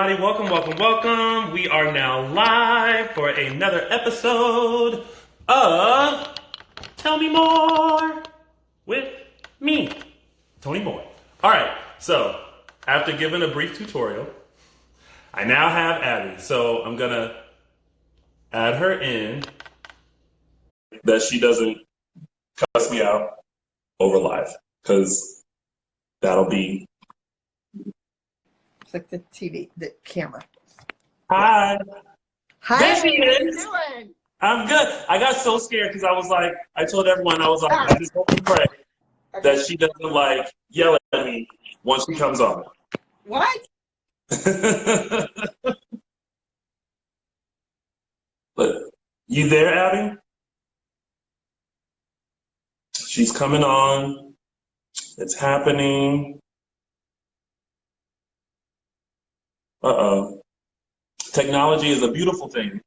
everybody. Welcome, welcome, welcome. We are now live for another episode of Tell Me More with me, Tony Moore. All right, so after giving a brief tutorial, I now have Abby. So I'm going to add her in. That she doesn't cuss me out over live, because that'll be... It's like the TV, the camera. Hi. Hi, There she how you is. doing? I'm good. I got so scared because I was like, I told everyone, I was like, I just hope and pray that she doesn't like yell at me once she comes on. What? But you there, Abby? She's coming on. It's happening. Uh-oh. Technology is a beautiful thing,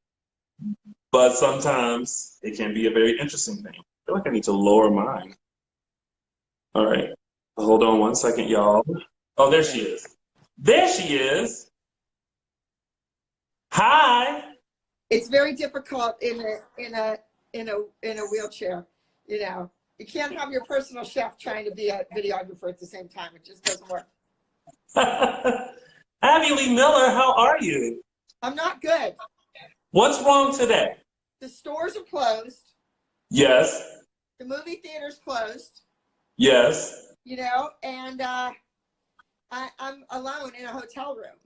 but sometimes it can be a very interesting thing. I feel like I need to lower mine. All right. Hold on one second, y'all. Oh, there she is. There she is. Hi. It's very difficult in a wheelchair. You know, you can't have your personal chef trying to be a videographer at the same time. It just doesn't work. Abby Lee Miller, how are you? I'm not good. What's wrong today? The stores are closed. Yes. The movie theater's closed. Yes. You know, and I'm alone in a hotel room.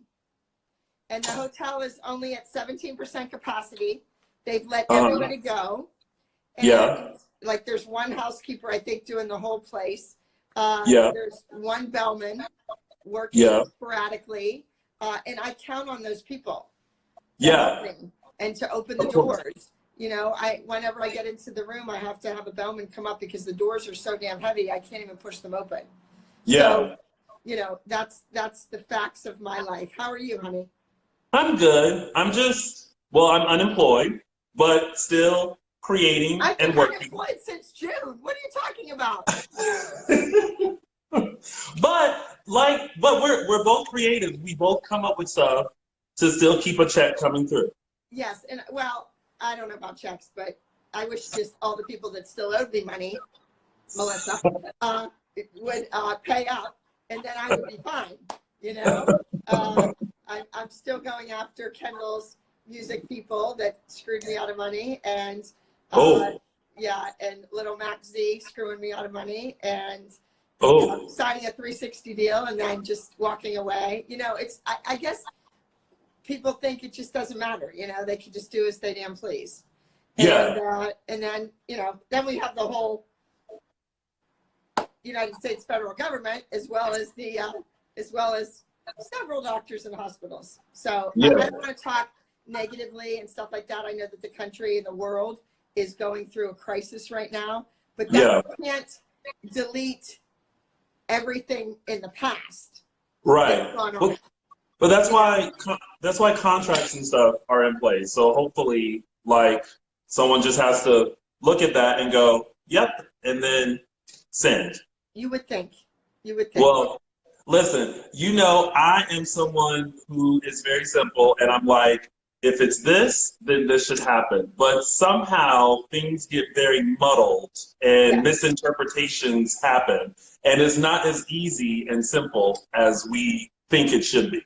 And the hotel is only at 17% capacity. They've let everybody go. And Yeah. like there's one housekeeper, I think, doing the whole place. Yeah. There's one bellman working Yeah. sporadically. And I count on those people. Yeah. And to open the doors. You know, whenever I get into the room, I have to have a bellman come up because the doors are so damn heavy, I can't even push them open. Yeah. So, you know, that's the facts of my life. How are you, honey? I'm good. I'm unemployed, but still creating I've and been working. unemployed since June. What are you talking about? but we're both creative. We both come up with stuff to still keep a check coming through. Yes, and well, I don't know about checks, but I wish just all the people that still owed me money, Melissa, would pay up, and then I would be fine. You know, I'm still going after Kendall's music people that screwed me out of money, and yeah, and Little Mac Z screwing me out of money, and signing a 360 deal and then just walking away. You know, it's I guess people think it just doesn't matter. You know, they can just do as they damn please. Yeah. And then, you know, then we have the whole United States federal government, as well as several doctors and hospitals. So Yeah. I don't want to talk negatively and stuff like that. I know that the country and the world is going through a crisis right now, but that can't delete everything in the past. Right. But that's why contracts and stuff are in place. So hopefully, like, someone just has to look at that and go, "Yep," and then send. You would think. You would think. Well, listen, you know, I am someone who is very simple, and I'm like, if it's this, then this should happen. But somehow things get very muddled and misinterpretations happen, and it's not as easy and simple as we think it should be.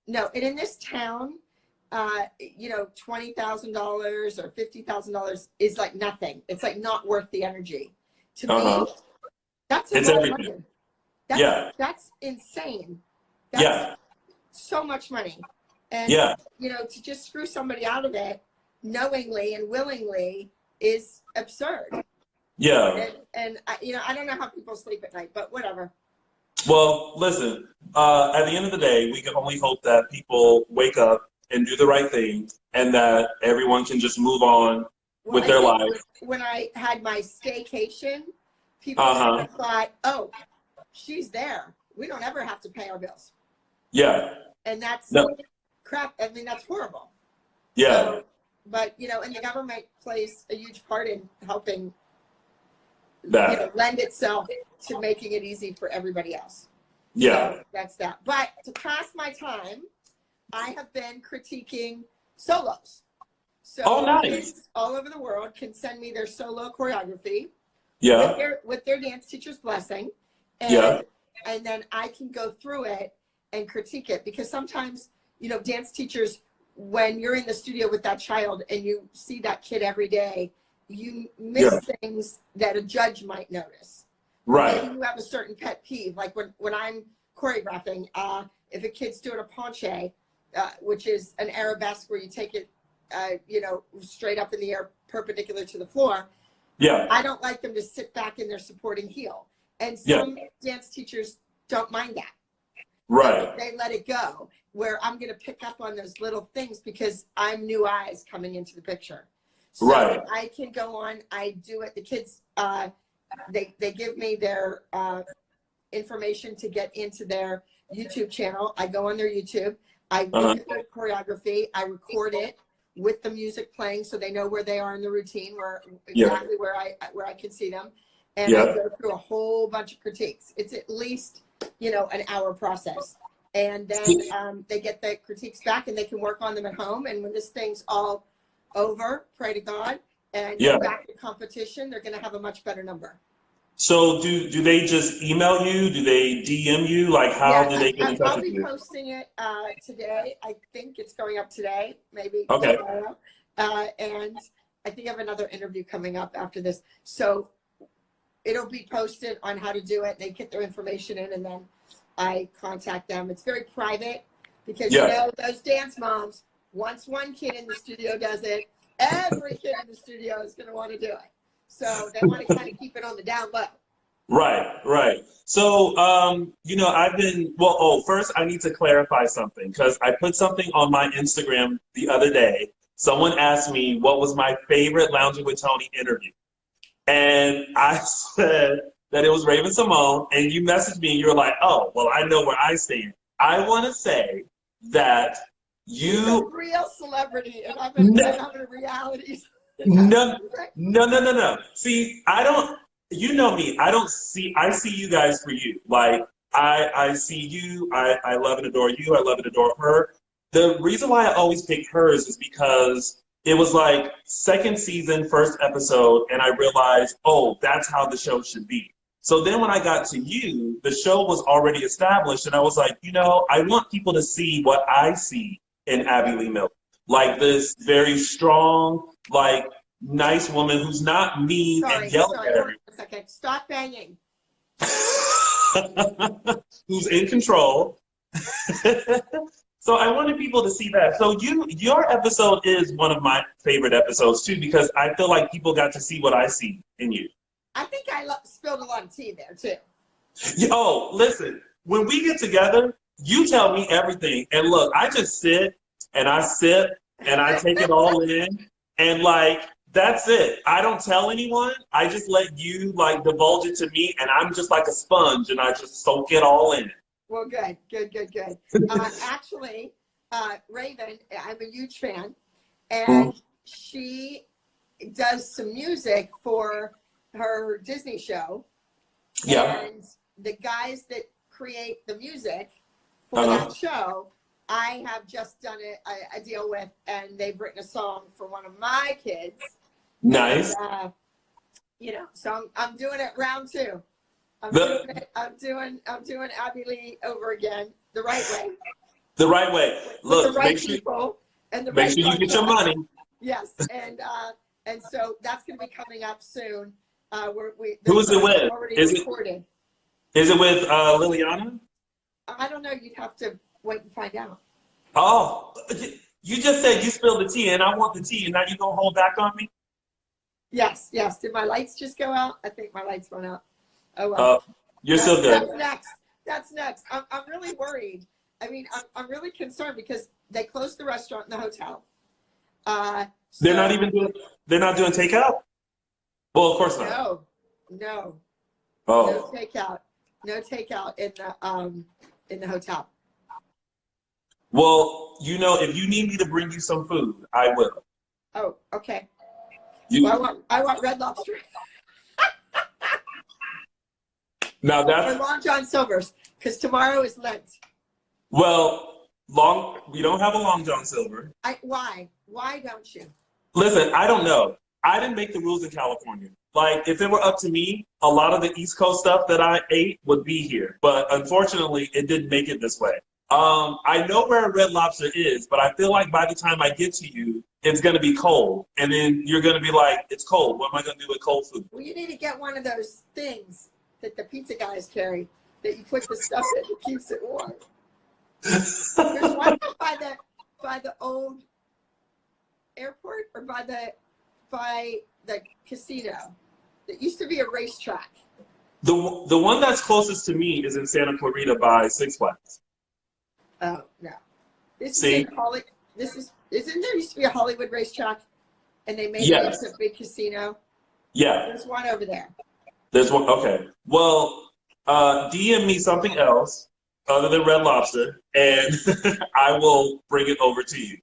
No, and in this town, you know, $20,000 or $50,000 is like nothing. It's like not worth the energy. To me, that's a lot of money. That's insane. That's so much money. And, you know, to just screw somebody out of it knowingly and willingly is absurd. Yeah. And you know, I don't know how people sleep at night, but whatever. Well, listen, at the end of the day, we can only hope that people wake up and do the right thing and that everyone can just move on with their life. When I had my staycation, people thought, oh, she's there. We don't ever have to pay our bills. Yeah. And that's crap. I mean, that's horrible. Yeah. So, but, you know, and the government plays a huge part in helping lend itself to making it easy for everybody else. Yeah. So that's that. But to pass my time, I have been critiquing solos. So Oh, nice. kids all over the world can send me their solo choreography Yeah. with their dance teacher's blessing. And, Yeah. and then I can go through it and critique it, because sometimes, dance teachers, when you're in the studio with that child and you see that kid every day, you miss things that a judge might notice. Right. Maybe you have a certain pet peeve, like when I'm choreographing, if a kid's doing a penché, which is an arabesque where you take it, straight up in the air, perpendicular to the floor. Yeah. I don't like them to sit back in their supporting heel. And some dance teachers don't mind that. Right. They let it go, where I'm going to pick up on those little things because I'm new eyes coming into the picture. So Right. I can go on, I do it. The kids, they give me their information to get into their YouTube channel. I go on their YouTube, I look at their choreography, I record it with the music playing so they know where they are in the routine, exactly where I can see them. And I go through a whole bunch of critiques. It's at least, an hour process. And then they get the critiques back and they can work on them at home. And when this thing's all over, pray to God, and go back to competition, they're going to have a much better number. So do they just email you? Do they DM you? Like, how do they get in touch I'll with be you? posting it today. I think it's going up today, maybe tomorrow. And I think I have another interview coming up after this. So it'll be posted on how to do it. They get their information in, and then I contact them. It's very private because, those dance moms, once one kid in the studio does it, every kid in the studio is going to want to do it. So they want to kind of keep it on the down low. Right. So, first I need to clarify something, because I put something on my Instagram the other day. Someone asked me what was my favorite Lounging with Tony interview. And I said that it was Raven Simone, and you messaged me and you were like, oh, well, I know where I stand. I want to say that She's a real celebrity, and I've been having realities. No. See, you know me. I see you guys for you. Like, I see you. I love and adore you. I love and adore her. The reason why I always pick hers is because it was like second season, first episode, and I realized, oh, that's how the show should be. So then when I got to you, the show was already established, and I was like, I want people to see what I see in Abby Lee Miller. Like this very strong, like nice woman who's not mean and yelling at everyone. A second. Stop banging. Who's in control. So I wanted people to see that. So your episode is one of my favorite episodes too, because I feel like people got to see what I see in you. I think I spilled a lot of tea there too. Oh, listen, when we get together, you tell me everything. And look, I just sit and I sip and I take it all in. And like, that's it. I don't tell anyone. I just let you like divulge it to me. And I'm just like a sponge and I just soak it all in. Well, good. Actually, Raven, I'm a huge fan. And she does some music for her Disney show. Yeah. And the guys that create the music for that show, I have just done a deal with, and they've written a song for one of my kids. Nice. And, so I'm doing it round two. I'm doing Abby Lee over again the right way. The right way. Look, the right make sure you get your money. Yes, and so that's going to be coming up soon. Who is it with? Is it with Liliana? I don't know. You'd have to wait and find out. Oh, you just said you spilled the tea, and I want the tea, and now you're going to hold back on me? Yes. Did my lights just go out? I think my lights went out. Oh, well. You're still good. That's next. I'm really worried. I mean, I'm really concerned because they closed the restaurant and the hotel. They're not doing takeout? Well, of course not. No. Oh. No takeout in the hotel. Well, if you need me to bring you some food, I will. Oh, okay. I want Red Lobster. Now that's Or Long John Silver's, because tomorrow is Lent. Well, We don't have a Long John Silver. Why? Why don't you? Listen, I don't know. I didn't make the rules in California. Like, if it were up to me, a lot of the East Coast stuff that I ate would be here. But unfortunately, it didn't make it this way. I know where Red Lobster is, but I feel like by the time I get to you, it's going to be cold. And then you're going to be like, it's cold. What am I going to do with cold food? Well, you need to get one of those things that the pizza guys carry that you put the stuff in that keeps it warm. There's one by the old airport or by the casino. That used to be a racetrack. The one that's closest to me is in Santa Clarita by Six Flags. Oh no, this See? is in Hollywood. Isn't there used to be a Hollywood racetrack, and they made it Yes. into a big casino? Yeah, There's one over there. there's one. Okay. Well, DM me something else other than Red Lobster, and I will bring it over to you.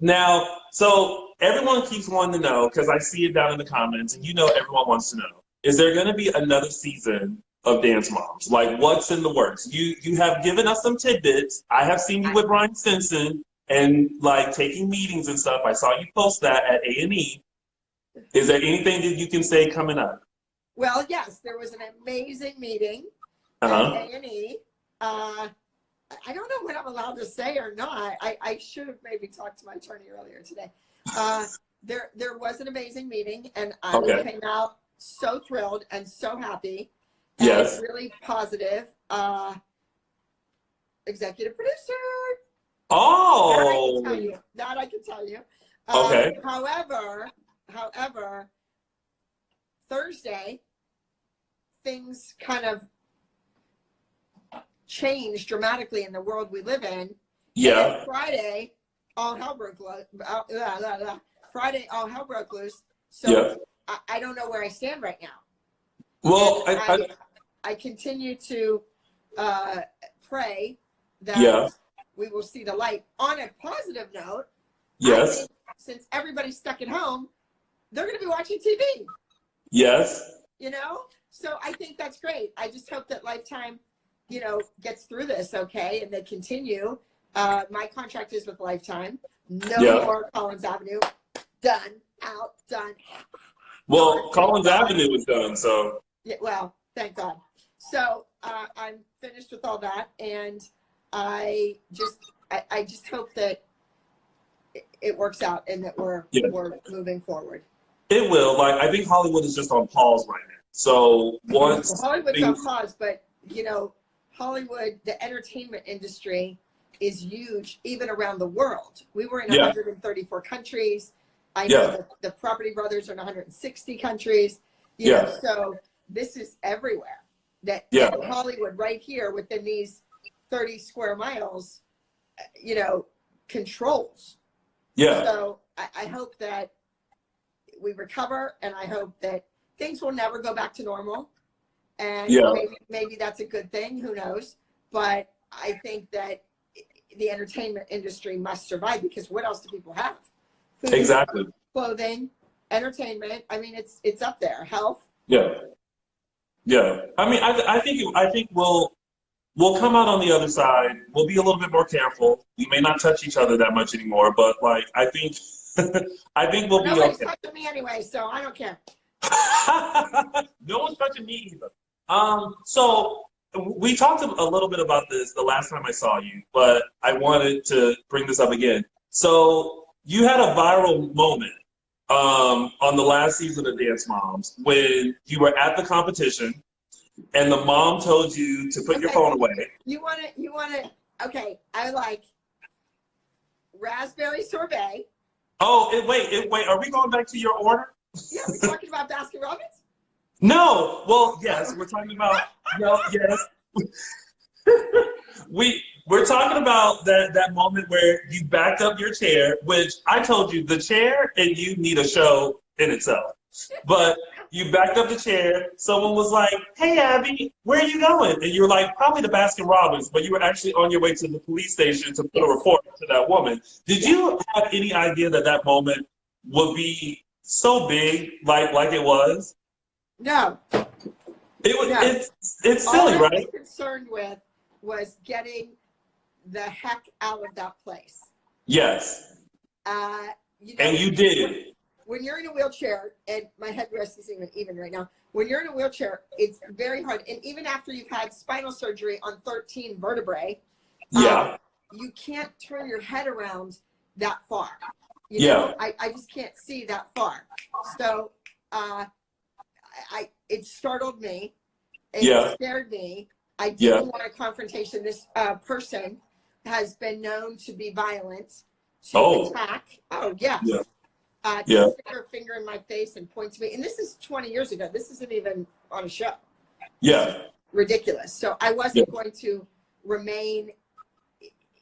Now, so everyone keeps wanting to know, because I see it down in the comments, and you know everyone wants to know, is there going to be another season of Dance Moms? Like, what's in the works? You have given us some tidbits. I have seen you with Ryan Stinson and, like, taking meetings and stuff. I saw you post that at A&E. Is there anything that you can say coming up? Well, yes, there was an amazing meeting Uh-huh. at A&E. I don't know what I'm allowed to say or not. I should have maybe talked to my attorney earlier today. There was an amazing meeting, and I Okay. came out so thrilled and so happy. Yes. And really positive. Executive producer. Oh. That I can tell you. Okay. However, Thursday, things kind of changed dramatically in the world we live in. Yeah. And Friday, all hell broke loose. Friday, all hell broke loose. So Yeah. I don't know where I stand right now. Well, I continue to pray that Yeah. we will see the light. On a positive note, I Yes. think since everybody's stuck at home, they're going to be watching TV, Yes. you know? So I think that's great. I just hope that Lifetime, you know, gets through this okay and they continue. My contract is with Lifetime. No more Collins Avenue. Done. Out. Done. Well, Collins Avenue is done, so. Yeah, well, thank God. So I'm finished with all that, and I just hope that it works out and that we're moving forward. It will. Like, I think Hollywood is just on pause right now. So once Well, Hollywood's on pause, but you know, Hollywood, the entertainment industry is huge, even around the world. We were in 134 countries. I know that the Property Brothers are in 160 countries. You know, so this is everywhere. That Hollywood, right here within these 30 square miles, you know, controls. Yeah. So I hope that we recover, and I hope that things will never go back to normal. And maybe that's a good thing. Who knows? But I think that the entertainment industry must survive, because what else do people have? Food, exactly. Clothing, entertainment. I mean, it's up there. Health. Yeah. Yeah. I mean, I think we'll come out on the other side. We'll be a little bit more careful. We may not touch each other that much anymore, but like I think we'll be okay. Nobody's touching me anyway, so I don't care. No one's touching me either. So we talked a little bit about this the last time I saw you, but I wanted to bring this up again. So you had a viral moment on the last season of Dance Moms when you were at the competition and the mom told you to put your phone away. You want to, okay, I like raspberry sorbet. Oh, wait, are we going back to your order? Yeah, we're talking about Baskin Robbins? No, well, yes, we're talking about, yes. We're talking about that moment where you backed up your chair, which I told you the chair and you need a show in itself. But you backed up the chair. Someone was like, "Hey, Abby, where are you going?" And you were like, "Probably to Baskin Robbins," but you were actually on your way to the police station to put a report to that woman. Did you have any idea that moment would be so big, like it was? No. It was. No. It's silly, All I right? was concerned with was getting the heck out of that place. Yes. You know, And you did. When you're in a wheelchair, and my headrest isn't even right now, when you're in a wheelchair, it's very hard. And even after you've had spinal surgery on 13 vertebrae, Yeah. you can't turn your head around that far. You know, I just can't see that far. So it startled me. It scared me. I didn't want a confrontation. This person has been known to be violent, to attack. Oh, yes. To stick her finger in my face and point to me. And this is 20 years ago. This isn't even on a show. Yeah. Ridiculous. So I wasn't going to remain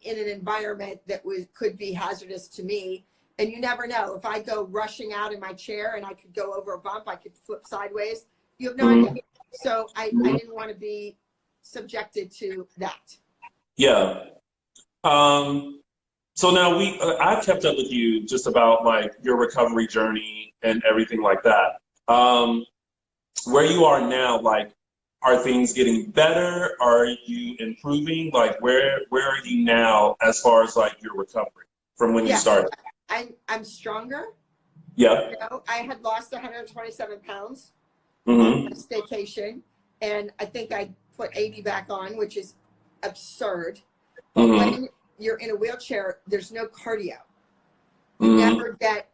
in an environment that could be hazardous to me. And you never know. If I go rushing out in my chair and I could go over a bump, I could flip sideways. You have no idea. So I didn't want to be subjected to that. Yeah. So now I've kept up with you just about like your recovery journey and everything like that. Where you are now, like, are things getting better? Are you improving? Like, where are you now as far as like your recovery from when you started? I'm stronger. Yeah. You know, I had lost 127 pounds Mm-hmm. on a staycation, and I think I put 80 back on, which is absurd. But when you're in a wheelchair, there's no cardio. You never get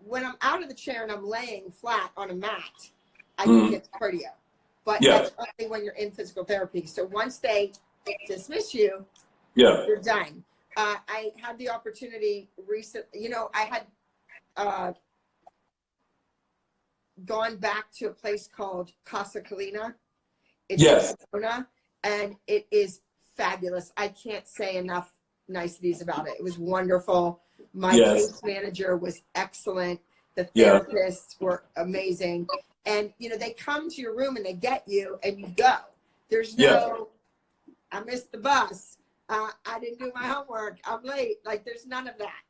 when I'm out of the chair and I'm laying flat on a mat, I can get cardio. But that's only when you're in physical therapy. So once they dismiss you, you're done. I had the opportunity recently, you know, I had gone back to a place called Casa Colina. It's in Corona, and it is fabulous. I can't say enough niceties about it. It was wonderful. My case manager was excellent. The therapists were amazing. And, you know, they come to your room and they get you and you go. There's no, I missed the bus. I didn't do my homework. I'm late. Like, there's none of that.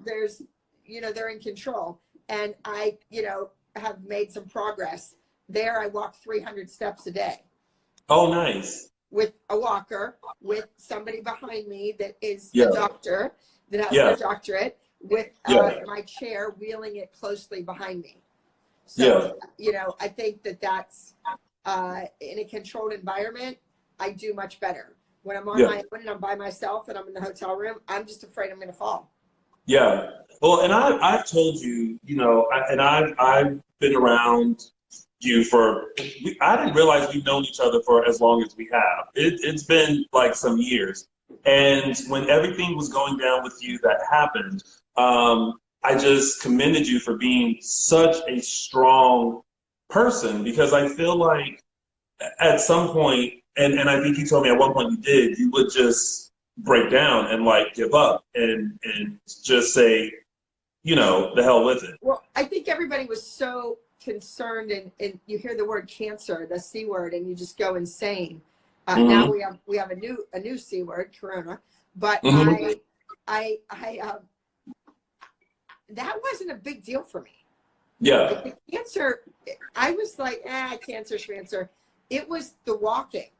There's, you know, they're in control. And I, you know, have made some progress. There, I walk 300 steps a day. Oh, nice. With a walker, with somebody behind me that is a doctor, that has a doctorate, with my chair, wheeling it closely behind me. So, you know, I think that's in a controlled environment, I do much better. When I'm on my own and I'm by myself and I'm in the hotel room, I'm just afraid I'm going to fall. Yeah. Well, and I've told you, you know, I've been around you I didn't realize we've known each other for as long as we have. It's been like some years. And when everything was going down with you that happened, I just commended you for being such a strong person, because I feel like at some point, and I think you told me at one point you would just break down and like give up and just say, you know, the hell with it. Well, I think everybody was so concerned, and you hear the word cancer, the C word, and you just go insane. Now we have a new C word, Corona, but I that wasn't a big deal for me. Yeah. The cancer, I was like, cancer, schmancer. It was the walking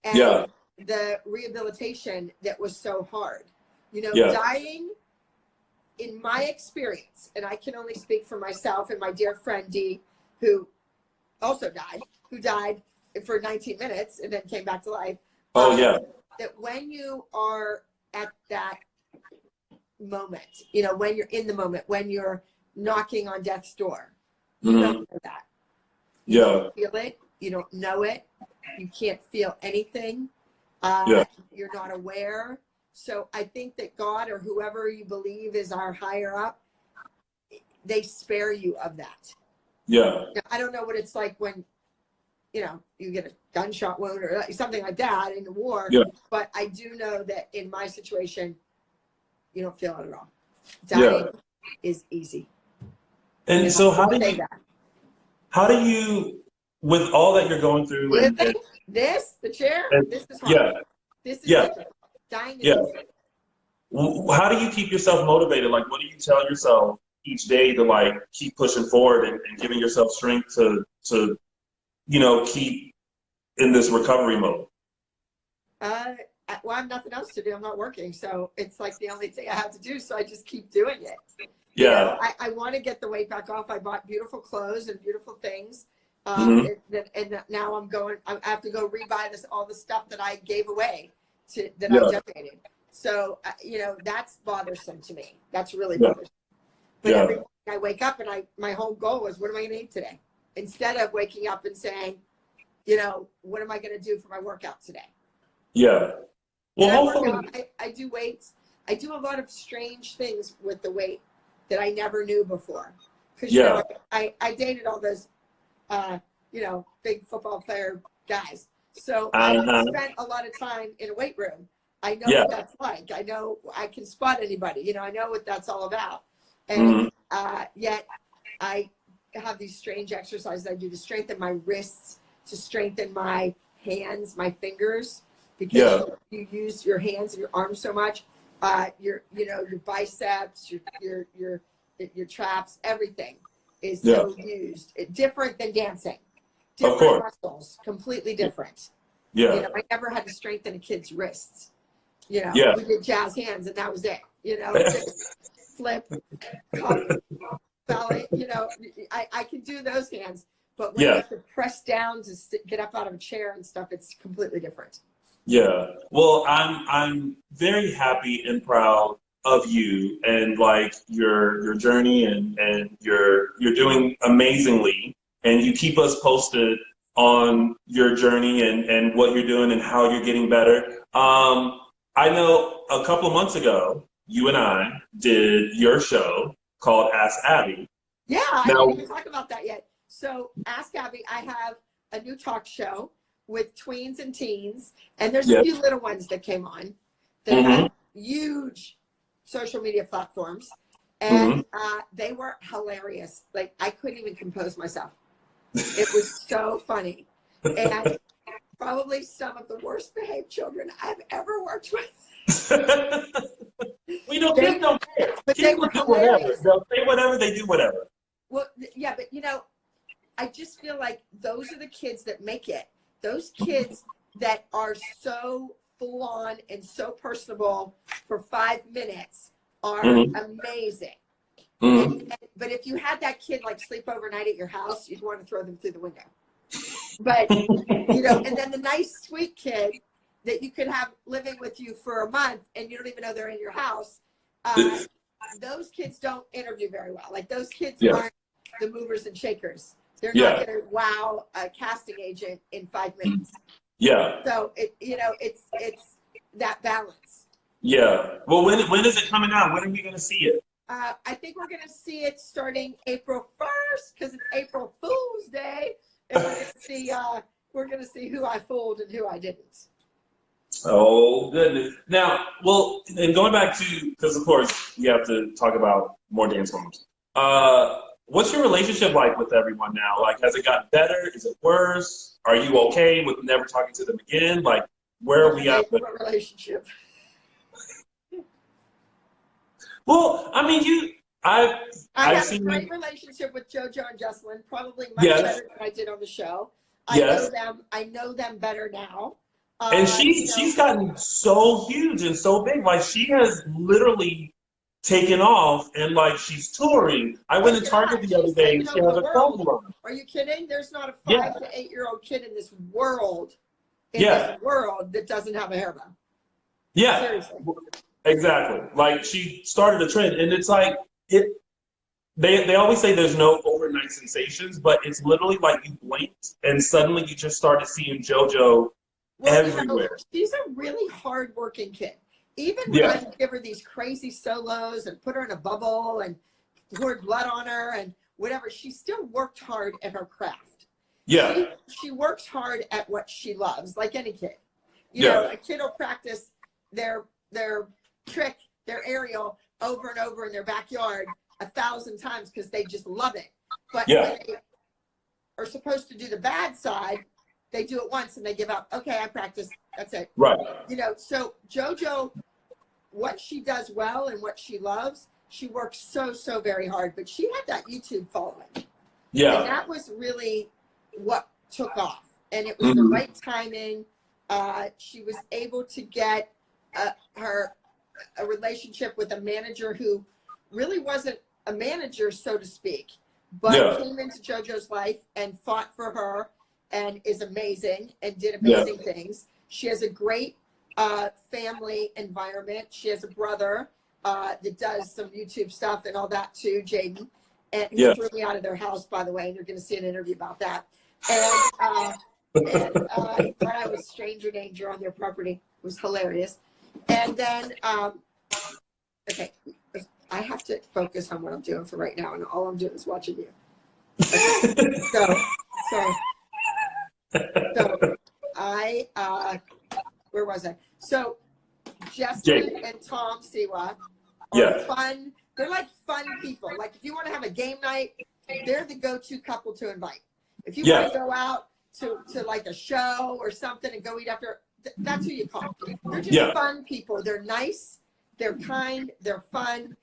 and the rehabilitation that was so hard. You know, dying, in my experience, and I can only speak for myself and my dear friend Dee, who also died for 19 minutes and then came back to life. That when you are at that moment, you know, when you're in the moment, when you're knocking on death's door, you don't know that. You don't feel it. You don't know it. You can't feel anything. You're not aware. So I think that God, or whoever you believe is our higher up, they spare you of that. Yeah. Now, I don't know what it's like when, you know, you get a gunshot wound or something like that in the war. But I do know that in my situation, you don't feel it at all. Dying is easy. And you know, so how do you, with all that you're going through, the chair, this is hard. This is dying is easy. How do you keep yourself motivated? Like, what do you tell yourself each day to like keep pushing forward and giving yourself strength to, you know, keep in this recovery mode? Well, I have nothing else to do. I'm not working. So it's like the only thing I have to do. So I just keep doing it. You Yeah. know, I want to get the weight back off. I bought beautiful clothes and beautiful things. Mhm. And now I have to go rebuy all the stuff that I gave away that Yeah. I donated. So, you know, that's bothersome to me. That's really Yeah. bothersome. But Yeah. every morning I wake up and my whole goal is, what am I going to eat today? Instead of waking up and saying, you know, what am I going to do for my workout today? Yeah. Well, And I work hopefully. out, I do weights. I do a lot of strange things with the weight that I never knew before. Because, you know, I dated all those, you know, big football player guys. So I spent a lot of time in a weight room. I know Yeah. what that's like. I know I can spot anybody. You know, I know what that's all about. And yet I have these strange exercises I do to strengthen my wrists, to strengthen my hands, my fingers, because you use your hands and your arms so much. Your biceps, your traps, everything is so used. Different than dancing. Different muscles, completely different. Yeah. You know, I never had to strengthen a kid's wrists. You know, we did jazz hands and that was it. You know, flip, cup, ballet. You know, I can do those hands, but when you have to press down to get up out of a chair and stuff, it's completely different. Yeah. Well, I'm very happy and proud of you and like your journey and you're doing amazingly, and you keep us posted on your journey and what you're doing and how you're getting better. I know a couple of months ago, you and I did your show called Ask Abby. Yeah, I Now, didn't even talk about that yet. So Ask Abby, I have a new talk show with tweens and teens, and there's a few little ones that came on that have huge social media platforms, and they were hilarious. Like, I couldn't even compose myself. It was so funny, and probably some of the worst behaved children I've ever worked with. We know kids don't care. But Kids they were will do whatever. hilarious. They'll say whatever, they do whatever. Well, yeah, but you know, I just feel like those are the kids that make it. Those kids that are so full on and so personable for 5 minutes are amazing. But if you had that kid like sleep overnight at your house, you'd want to throw them through the window. But, you know, and then the nice, sweet kid that you could have living with you for a month and you don't even know they're in your house, those kids don't interview very well. Like, those kids aren't the movers and shakers. They're not going to wow a casting agent in 5 minutes. Yeah. So it's that balance. Yeah. Well, when is it coming out? When are we going to see it? I think we're going to see it starting April 1st because it's April Fool's Day, and we're going to see who I fooled and who I didn't. Oh, goodness. Now, well, and going back to, because of course you have to talk about more dance moms. What's your relationship like with everyone now? Like, has it gotten better? Is it worse? Are you okay with never talking to them again? Like, where are we at? What relationship? Well, I mean, I have seen a great relationship with JoJo and Jocelyn, probably much better than I did on the show. I know them better now. And she's gotten so huge and so big. Like, she has literally taken off, and like, she's touring. I went to Target the other day and she has a clothes line. Are you kidding? There's not a 5 to 8 year old kid in this world that doesn't have a hairband. Yeah. Seriously. Exactly. Like, she started a trend, and it's like they always say there's no overnight sensations, but it's literally like you blinked and suddenly you just started seeing JoJo everywhere. You know, she's a really hard-working kid. Even when I give her these crazy solos and put her in a bubble and poured blood on her and whatever, she still worked hard at her craft. Yeah. She works hard at what she loves, like any kid. You know, a kid will practice their trick, their aerial, over and over in their backyard 1,000 times because they just love it. But when they are supposed to do the bad side, they do it once and they give up. Okay, I practiced. That's it. Right. You know, so JoJo, what she does well and what she loves, she works so very hard. But she had that YouTube following. Yeah. And that was really what took off. And it was the right timing. She was able to get a relationship with a manager who really wasn't a manager, so to speak, but came into JoJo's life and fought for her and is amazing and did amazing things. She has a great family environment. She has a brother that does some YouTube stuff and all that too, Jaden, and who threw me out of their house, by the way, and you're going to see an interview about that. And he thought I was stranger danger on their property. It was hilarious. And then, okay, I have to focus on what I'm doing for right now, and all I'm doing is watching you. Okay. So where was I? So Justin and Tom Siwa are fun. They're like fun people. Like if you want to have a game night, they're the go-to couple to invite. If you want to go out to like a show or something and go eat after, that's who you call. They're just fun people. They're nice. They're kind. They're fun.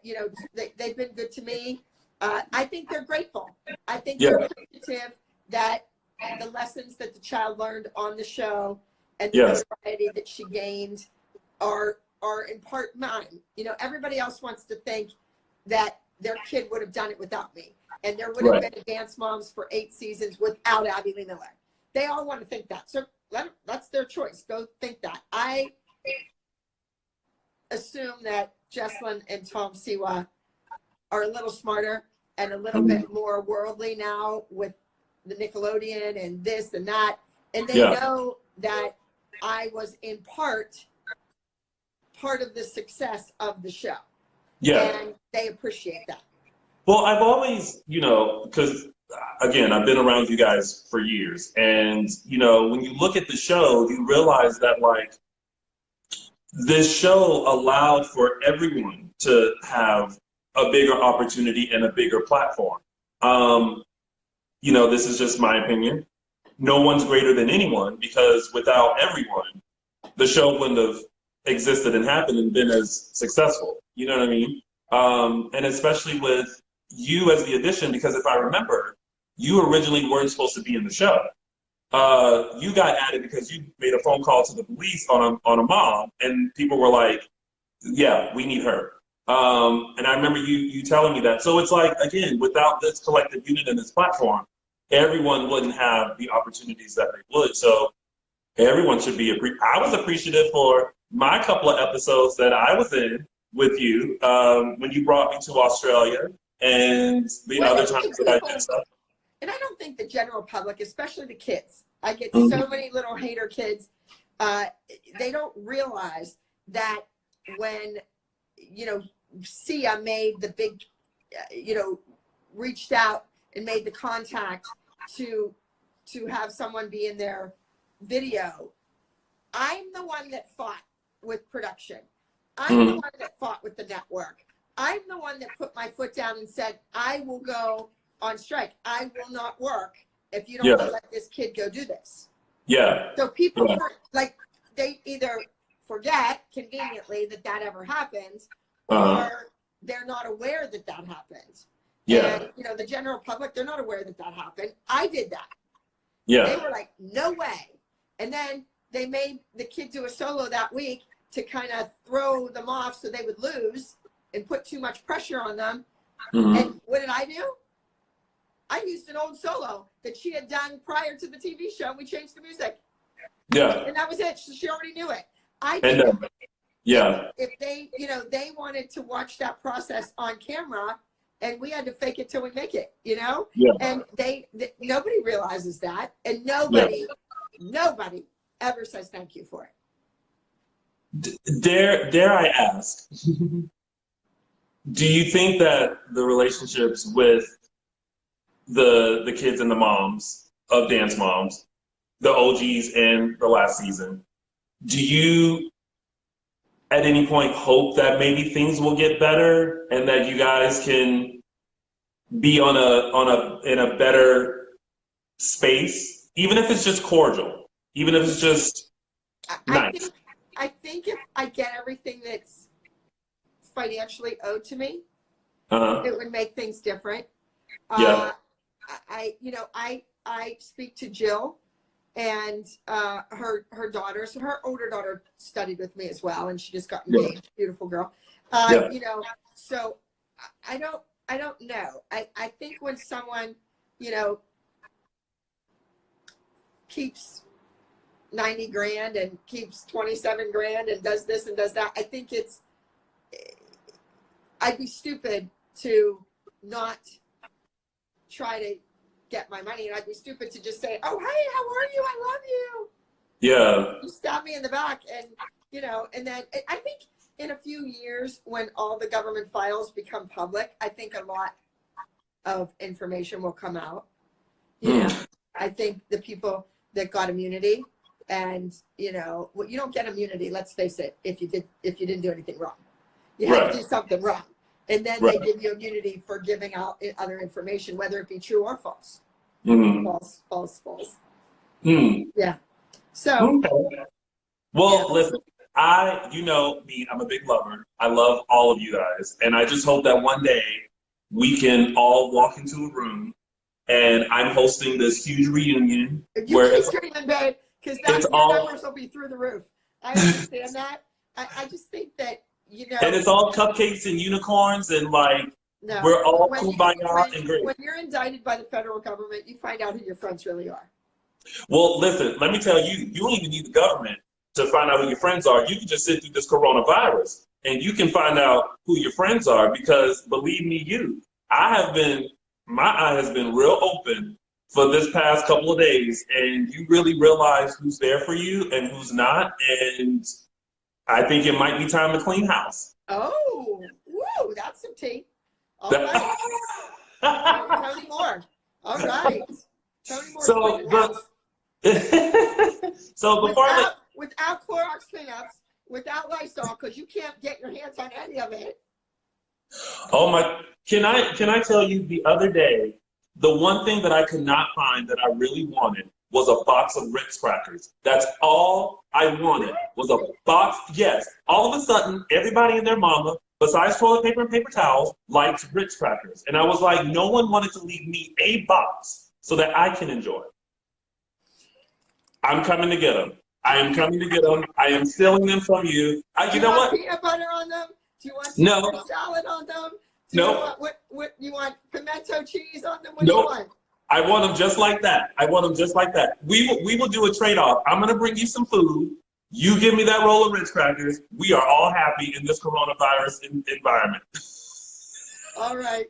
You know, they've been good to me. I think they're grateful. I think they're appreciative that the lessons that the child learned on the show and the notoriety that she gained are in part mine. You know, everybody else wants to think that their kid would have done it without me. And there would have been Dance Moms for 8 seasons without Abby Lee Miller. They all want to think that. So that's their choice. Go think that. I assume that Jesslyn and Tom Siwa are a little smarter and a little bit more worldly now with the Nickelodeon and this and that. And they know that I was in part of the success of the show. Yeah. And they appreciate that. Well, I've always, you know, because again, I've been around you guys for years. And, you know, when you look at the show, you realize that, like, this show allowed for everyone to have a bigger opportunity and a bigger platform. You know, this is just my opinion. No one's greater than anyone, because without everyone, the show wouldn't have existed and happened and been as successful. You know what I mean? And especially with you as the addition, because if I remember, you originally weren't supposed to be in the show. You got added because you made a phone call to the police on a mom, and people were like, yeah, we need her. And I remember you telling me that. So it's like, again, without this collective unit and this platform, everyone wouldn't have the opportunities that they would. So everyone should be, I was appreciative for my couple of episodes that I was in with you, when you brought me to Australia, and the other times that I did stuff. And I don't think the general public, especially the kids, I get so many little hater kids, they don't realize that when, you know, Sia made the big, you know, reached out and made the contact to have someone be in their video, I'm the one that fought with production. I'm the one that fought with the network. I'm the one that put my foot down and said, I will go on strike. I will not work if you don't let this kid go do this. Yeah. So people like, they either forget conveniently that ever happens, or they're not aware that happened. Yeah. And, you know, the general public, they're not aware that happened. I did that. Yeah. They were like, no way. And then they made the kid do a solo that week to kind of throw them off so they would lose and put too much pressure on them. And what did I do? I used an old solo that she had done prior to the TV show. We changed the music. Yeah. And that was it. She already knew it. I didn't. If they, you know, they wanted to watch that process on camera, and we had to fake it till we make it, you know? Yeah. And nobody realizes that. And nobody ever says thank you for it. Dare I ask, do you think that the relationships with the kids and the moms of Dance Moms, the OGs in the last season, do you at any point hope that maybe things will get better and that you guys can be in a better space, even if it's just cordial, even if it's just nice? I think if I get everything that's financially owed to me, it would make things different. I speak to Jill and her daughter, so her older daughter studied with me as well, and she just got Yeah. engaged. Beautiful girl. Yeah. You know, so I don't know. I think when someone, you know, keeps 90 grand and keeps 27 grand and does this and does that, I think I'd be stupid to not try to get my money, and I'd be stupid to just say, oh, hey, how are you? I love you. Yeah. You stab me in the back, and you know, and then I think in a few years when all the government files become public, I think a lot of information will come out. You know, I think the people that got immunity, and you know, well, you don't get immunity, let's face it, if you didn't do anything wrong. You had to do something wrong. And then they give you immunity for giving out other information, whether it be true or false. False. Yeah. So. Okay. Well, listen, you know me, I'm a big lover. I love all of you guys. And I just hope that one day we can all walk into a room and I'm hosting this huge reunion. You where keep dreaming, babe, because your numbers will be through the roof. I understand that. I just think that, you know. And it's all cupcakes and unicorns and like, no, we're all kumbaya and great. When you're indicted by the federal government, you find out who your friends really are. Well, listen, let me tell you, you don't even need the government to find out who your friends are. You can just sit through this coronavirus and you can find out who your friends are, because believe me, my eye has been real open for this past couple of days, and you really realize who's there for you and who's not. And I think it might be time to clean house. Oh, whoa, that's some tea. All right. Tony Moore. All right. Tony Moore. So before without Clorox cleanups, without Lysol, because you can't get your hands on any of it. Oh my! Can I tell you, the other day, the one thing that I could not find that I really wanted was a box of Ritz crackers. That's all I wanted, was a box. Yes. All of a sudden, everybody and their mama, besides toilet paper and paper towels, liked Ritz crackers, and I was like, no one wanted to leave me a box so that I can enjoy. I'm coming to get them. I am coming to get them. I am stealing them from you. You know what? Peanut butter on them? Do you want salad on them? Do you want, what you want pimento cheese on them? What do you want? I want them just like that. I want them just like that. We will do a trade-off. I'm going to bring you some food. You give me that roll of Ritz crackers. We are all happy in this coronavirus environment. All right.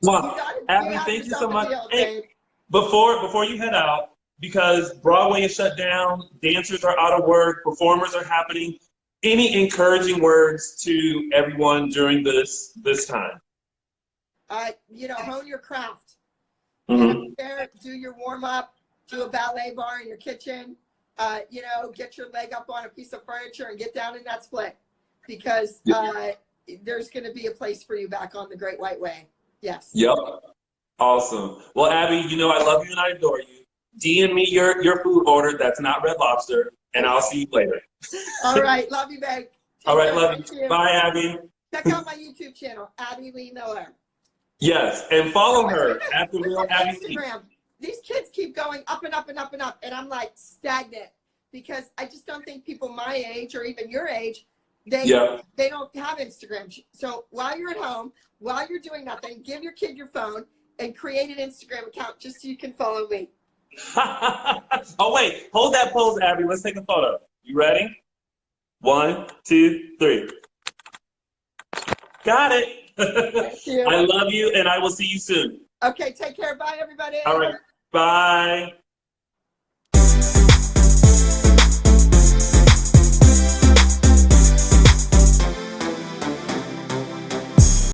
Wow. Abby, thank you so much. Hey, before you head out, because Broadway is shut down, dancers are out of work, performers are happening, any encouraging words to everyone during this time? You know, hone your craft. Get up there, do your warm-up, do a ballet bar in your kitchen. You know, get your leg up on a piece of furniture and get down in that split, because there's going to be a place for you back on the Great White Way. Yes. Yep. Awesome. Well, Abby, you know I love you and I adore you. DM me your food order that's not Red Lobster, and I'll see you later. All right. Love you, babe. All right. Love you. Bye, Abby. Check out my YouTube channel, Abby Lee Miller. Yes, and follow her at the Real Abby Instagram. These kids keep going up and up and up and up, and I'm like stagnant, because I just don't think people my age or even your age, they don't have Instagram. So while you're at home, while you're doing nothing, give your kid your phone and create an Instagram account just so you can follow me. Oh wait, hold that pose, Abby. Let's take a photo. You ready? 1, 2, 3. Got it. Thank you. I love you, and I will see you soon. Okay, take care. Bye, everybody. All right. Bye.